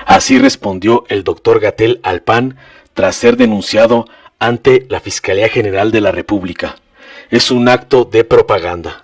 Así respondió el doctor Gatell al PAN tras ser denunciado ante la Fiscalía General de la República. Es un acto de propaganda.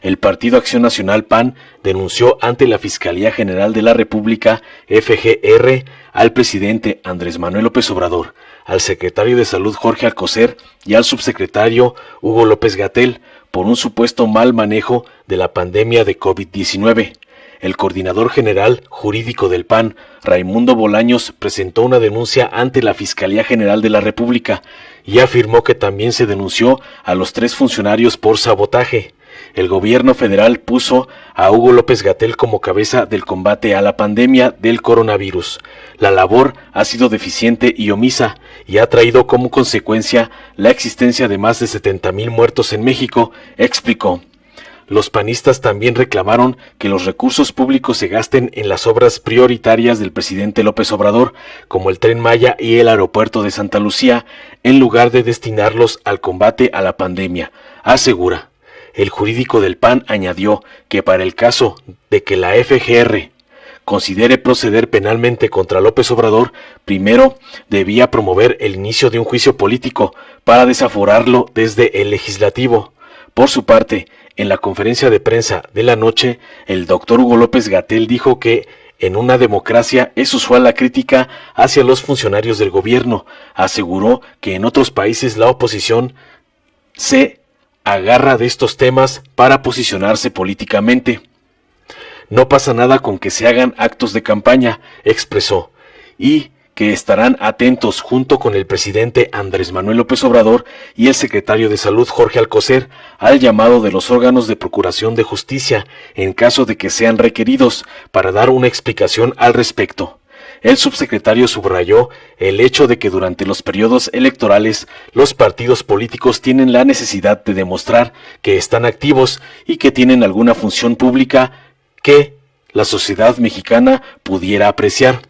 El Partido Acción Nacional PAN denunció ante la Fiscalía General de la República, FGR, al presidente Andrés Manuel López Obrador, al secretario de Salud Jorge Alcocer y al subsecretario Hugo López-Gatell por un supuesto mal manejo de la pandemia de COVID-19. El coordinador general jurídico del PAN, Raimundo Bolaños, presentó una denuncia ante la Fiscalía General de la República y afirmó que también se denunció a los 3 funcionarios por sabotaje. El gobierno federal puso a Hugo López-Gatell como cabeza del combate a la pandemia del coronavirus. La labor ha sido deficiente y omisa y ha traído como consecuencia la existencia de más de 70,000 muertos en México, explicó. Los panistas también reclamaron que los recursos públicos se gasten en las obras prioritarias del presidente López Obrador, como el Tren Maya y el aeropuerto de Santa Lucía, en lugar de destinarlos al combate a la pandemia, asegura. El jurídico del PAN añadió que para el caso de que la FGR considere proceder penalmente contra López Obrador, primero debía promover el inicio de un juicio político para desaforarlo desde el legislativo. Por su parte, en la conferencia de prensa de la noche, el doctor Hugo López-Gatell dijo que en una democracia es usual la crítica hacia los funcionarios del gobierno. Aseguró que en otros países la oposición se agarra de estos temas para posicionarse políticamente. No pasa nada con que se hagan actos de campaña, expresó, y que estarán atentos junto con el presidente Andrés Manuel López Obrador y el secretario de Salud Jorge Alcocer al llamado de los órganos de procuración de justicia en caso de que sean requeridos para dar una explicación al respecto. El subsecretario subrayó el hecho de que durante los periodos electorales los partidos políticos tienen la necesidad de demostrar que están activos y que tienen alguna función pública que la sociedad mexicana pudiera apreciar.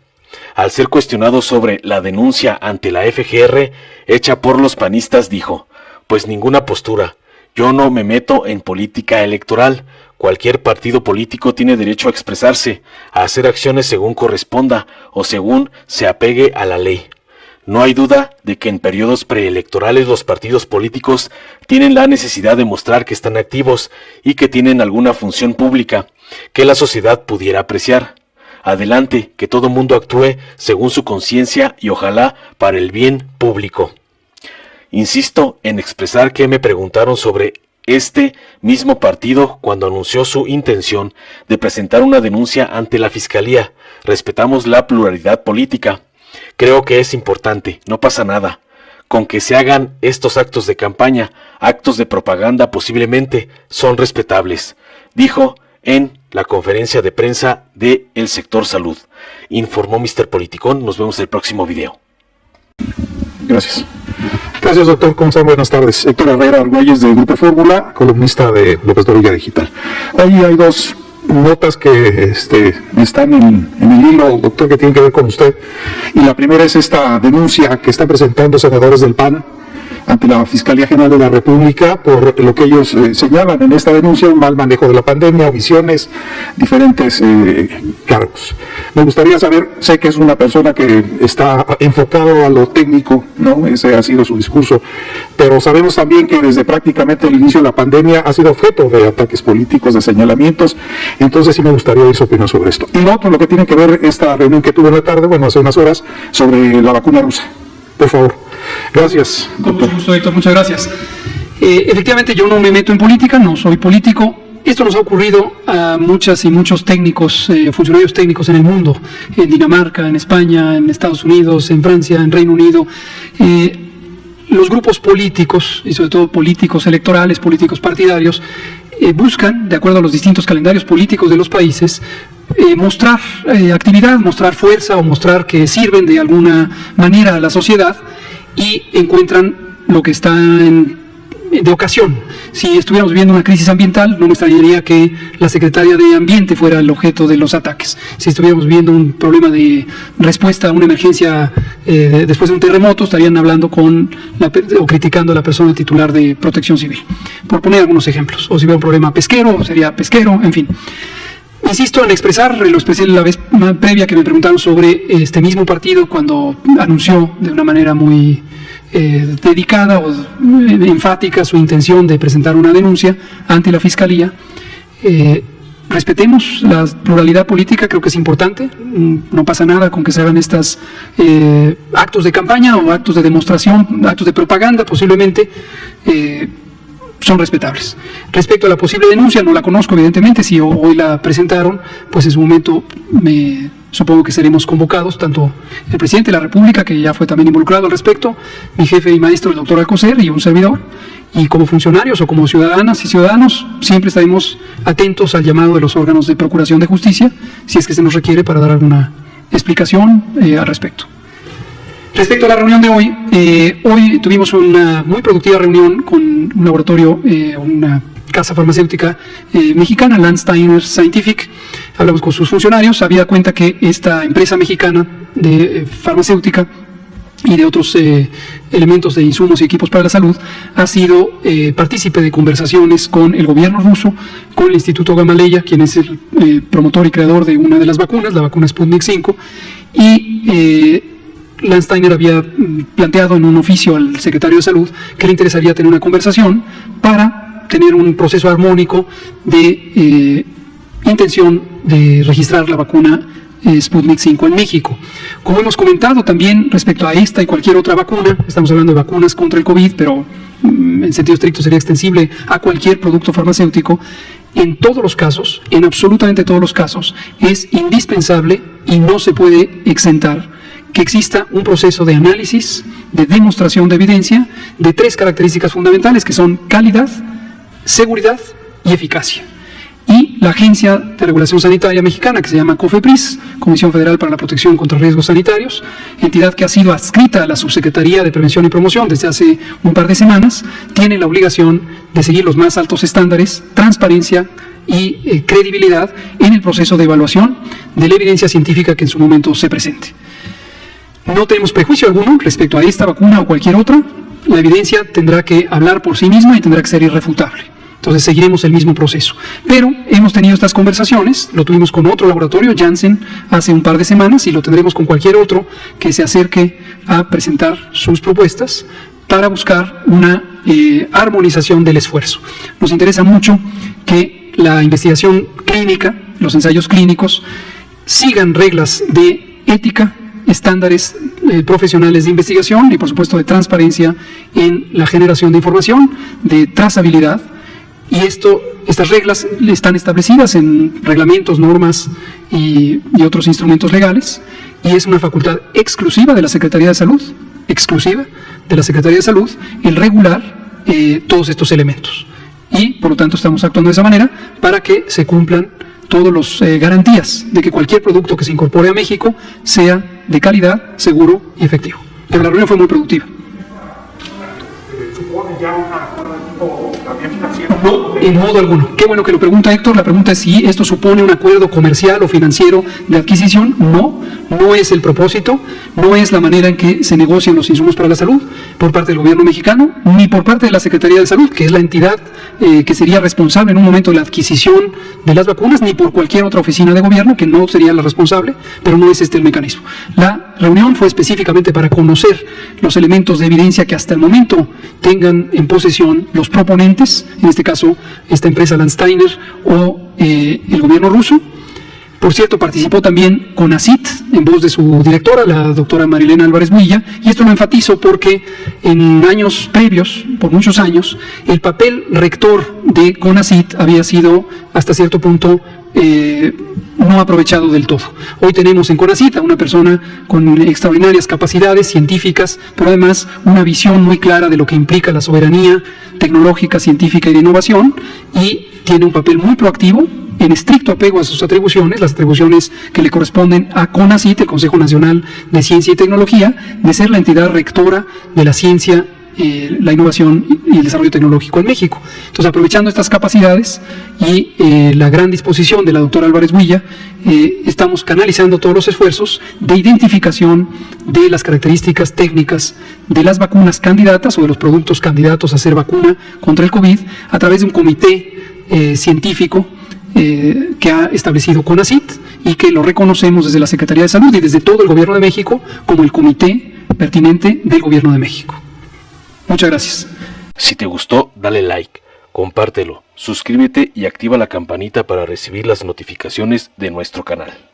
Al ser cuestionado sobre la denuncia ante la FGR hecha por los panistas, dijo: "Pues ninguna postura. Yo no me meto en política electoral. Cualquier partido político tiene derecho a expresarse, a hacer acciones según corresponda o según se apegue a la ley. No hay duda de que en periodos preelectorales los partidos políticos tienen la necesidad de mostrar que están activos y que tienen alguna función pública que la sociedad pudiera apreciar. Adelante, que todo mundo actúe según su conciencia y ojalá para el bien público. Insisto en expresar que me preguntaron sobre este mismo partido cuando anunció su intención de presentar una denuncia ante la Fiscalía. Respetamos la pluralidad política. Creo que es importante, no pasa nada. Con que se hagan estos actos de campaña, actos de propaganda posiblemente, son respetables", dijo en la conferencia de prensa de El Sector Salud. Informó Mr. Politicón. Nos vemos en el próximo video. Gracias. Gracias, doctor. ¿Cómo están? Buenas tardes. Héctor Herrera Argüelles, del Grupo Fórmula, columnista de López Dóriga Digital. Ahí hay 2 notas que están en el hilo, doctor, que tienen que ver con usted. Y la primera es esta denuncia que están presentando senadores del PAN ante la Fiscalía General de la República por lo que ellos señalan en esta denuncia: un mal manejo de la pandemia, omisiones, diferentes cargos. Me gustaría saber, sé que es una persona que está enfocado a lo técnico, ¿no? Ese ha sido su discurso, pero sabemos también que desde prácticamente el inicio de la pandemia ha sido objeto de ataques políticos, de señalamientos. Entonces sí me gustaría oír su opinión sobre esto. Y lo otro, lo que tiene que ver esta reunión que tuve en la tarde, bueno, hace unas horas, sobre la vacuna rusa. Por favor. Gracias, doctor. Con mucho gusto, Héctor, muchas gracias. Efectivamente, yo no me meto en política, no soy político. Esto nos ha ocurrido a muchas y muchos técnicos, funcionarios técnicos en el mundo, en Dinamarca, en España, en Estados Unidos, en Francia, en Reino Unido. Los grupos políticos, y sobre todo políticos electorales, políticos partidarios, buscan, de acuerdo a los distintos calendarios políticos de los países, mostrar actividad, mostrar fuerza o mostrar que sirven de alguna manera a la sociedad, y encuentran lo que está de ocasión. Si estuviéramos viviendo una crisis ambiental, no me extrañaría que la secretaria de Ambiente fuera el objeto de los ataques. Si estuviéramos viviendo un problema de respuesta a una emergencia después de un terremoto, estarían hablando o criticando a la persona titular de Protección Civil, por poner algunos ejemplos. O si hubiera un problema pesquero, sería pesquero, en fin. Insisto en expresar, lo expresé la vez previa que me preguntaron sobre este mismo partido cuando anunció de una manera muy dedicada o enfática su intención de presentar una denuncia ante la Fiscalía. Respetemos la pluralidad política, creo que es importante, no pasa nada con que se hagan estos actos de campaña o actos de demostración, actos de propaganda posiblemente, son respetables. Respecto a la posible denuncia, no la conozco evidentemente, si hoy la presentaron, pues en su momento supongo que seremos convocados, tanto el presidente de la República, que ya fue también involucrado al respecto, mi jefe y maestro, el doctor Alcocer, y un servidor, y como funcionarios o como ciudadanas y ciudadanos, siempre estaremos atentos al llamado de los órganos de procuración de justicia, si es que se nos requiere para dar alguna explicación al respecto. Respecto a la reunión de hoy, hoy tuvimos una muy productiva reunión con un laboratorio, una casa farmacéutica mexicana, Landsteiner Scientific. Hablamos con sus funcionarios, había cuenta que esta empresa mexicana de farmacéutica y de otros elementos de insumos y equipos para la salud ha sido partícipe de conversaciones con el gobierno ruso, con el Instituto Gamaleya, quien es el promotor y creador de una de las vacunas, la vacuna Sputnik 5, y Landsteiner había planteado en un oficio al secretario de Salud que le interesaría tener una conversación para tener un proceso armónico de intención de registrar la vacuna Sputnik 5 en México. Como hemos comentado también respecto a esta y cualquier otra vacuna, estamos hablando de vacunas contra el COVID, pero en sentido estricto sería extensible a cualquier producto farmacéutico. En todos los casos, en absolutamente todos los casos, es indispensable y no se puede exentar que exista un proceso de análisis, de demostración de evidencia, de tres características fundamentales que son calidad, seguridad y eficacia. Y la Agencia de Regulación Sanitaria Mexicana, que se llama COFEPRIS, Comisión Federal para la Protección contra Riesgos Sanitarios, entidad que ha sido adscrita a la Subsecretaría de Prevención y Promoción desde hace un par de semanas, tiene la obligación de seguir los más altos estándares, transparencia y credibilidad en el proceso de evaluación de la evidencia científica que en su momento se presente. No tenemos prejuicio alguno respecto a esta vacuna o cualquier otra. La evidencia tendrá que hablar por sí misma y tendrá que ser irrefutable. Entonces seguiremos el mismo proceso. Pero hemos tenido estas conversaciones, lo tuvimos con otro laboratorio, Janssen, hace un par de semanas, y lo tendremos con cualquier otro que se acerque a presentar sus propuestas para buscar una armonización del esfuerzo. Nos interesa mucho que la investigación clínica, los ensayos clínicos, sigan reglas de ética, estándares profesionales de investigación y por supuesto de transparencia en la generación de información, de trazabilidad, y estas reglas están establecidas en reglamentos, normas y otros instrumentos legales, y es una facultad exclusiva de la Secretaría de Salud, el regular todos estos elementos, y por lo tanto estamos actuando de esa manera para que se cumplan todas las garantías de que cualquier producto que se incorpore a México sea de calidad, seguro y efectivo. Pero la reunión fue muy productiva. ¿Supone ya un acuerdo de tipo también financiero? No, en modo alguno. Qué bueno que lo pregunta Héctor. La pregunta es si esto supone un acuerdo comercial o financiero de adquisición. No, no es el propósito, no es la manera en que se negocian los insumos para la salud por parte del gobierno mexicano, ni por parte de la Secretaría de Salud, que es la entidad que sería responsable en un momento de la adquisición de las vacunas, ni por cualquier otra oficina de gobierno, que no sería la responsable, pero no es este el mecanismo. La reunión fue específicamente para conocer los elementos de evidencia que hasta el momento tengan en posesión los proponentes, en este caso esta empresa Landsteiner o el gobierno ruso. Por cierto, participó también CONACYT en voz de su directora, la doctora Marilena Álvarez Builla, y esto lo enfatizo porque en años previos, por muchos años, el papel rector de CONACYT había sido hasta cierto punto no aprovechado del todo. Hoy tenemos en CONACYT a una persona con extraordinarias capacidades científicas, pero además una visión muy clara de lo que implica la soberanía tecnológica, científica y de innovación, y tiene un papel muy proactivo, en estricto apego a sus atribuciones, las atribuciones que le corresponden a CONACYT, el Consejo Nacional de Ciencia y Tecnología, de ser la entidad rectora de la ciencia, la innovación y el desarrollo tecnológico en México. Entonces, aprovechando estas capacidades y la gran disposición de la doctora Álvarez Builla, estamos canalizando todos los esfuerzos de identificación de las características técnicas de las vacunas candidatas o de los productos candidatos a ser vacuna contra el COVID a través de un comité científico que ha establecido CONACYT y que lo reconocemos desde la Secretaría de Salud y desde todo el Gobierno de México como el comité pertinente del Gobierno de México. Muchas gracias. Si te gustó, dale like, compártelo, suscríbete y activa la campanita para recibir las notificaciones de nuestro canal.